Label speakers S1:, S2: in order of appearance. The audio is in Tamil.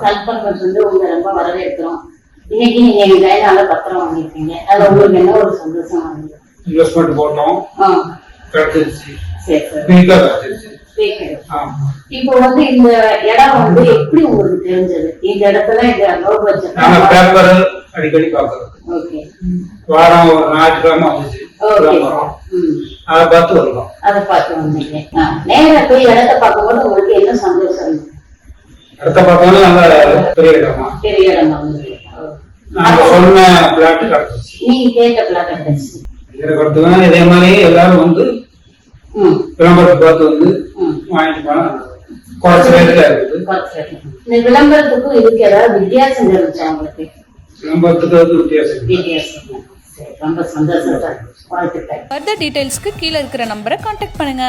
S1: சல்பர்பஸ் வந்து உங்க ரொம்ப வரவேற்கிறோம். இன்னைக்கு நீங்க எங்க கையினால பத்திரம் வாங்கிருக்கீங்க, அது உங்களுக்கு என்ன ஒரு சந்தோஷம் வாங்குது?
S2: இன்வெஸ்ட்மெண்ட் போட்டோம், கிடைச்சிருச்சு.
S1: சரி சார்.
S2: கிடைச்சிருச்சு.
S1: இப்போ வந்து இந்த இடம் வந்து எப்படி உங்களுக்கு தெரிஞ்சது? இந்த இடத்துல இந்த ரோட்
S2: நாங்க பேப்பர் அடிக்கடி பாக்குறோம். வாரம் ஒரு ஞாயிற்றுக்கிழமை வந்துச்சு, அதை பார்த்து வருவோம்.
S1: அதை பார்த்து வந்தீங்க. நேர போய் இடத்தை பார்க்கும்போது உங்களுக்கு என்ன சந்தோஷம்?
S2: இடத்தை பார்த்தோம்னா நல்ல பெரிய இடமா,
S1: பெரிய இடமா வந்து
S2: நாங்க சொன்ன பிளாட் கிடைச்சிச்சு.
S1: நீங்க கேட்ட பிளாட் கிடைச்சிச்சு.
S2: இதுக்கு இதே மாதிரி எல்லாரும் வந்து விளம்பரத்தை பார்த்து வந்து வாங்கிட்டு போனா குறைச்ச ரேட்ல இருக்குது.
S1: இந்த விளம்பரத்துக்கும் இதுக்கு ஏதாவது வித்தியாசம் இருந்துச்சா உங்களுக்கு?
S2: விளம்பரத்துக்கு வந்து வித்தியாசம்.
S1: ரொம்ப சந்தோஷம் சார். வாழ்த்துக்கள்.
S3: ஃபர்தர் டீடைல்ஸ்க்கு கீழே இருக்கிற நம்பரை கான்டாக்ட் பண்ணுங்க.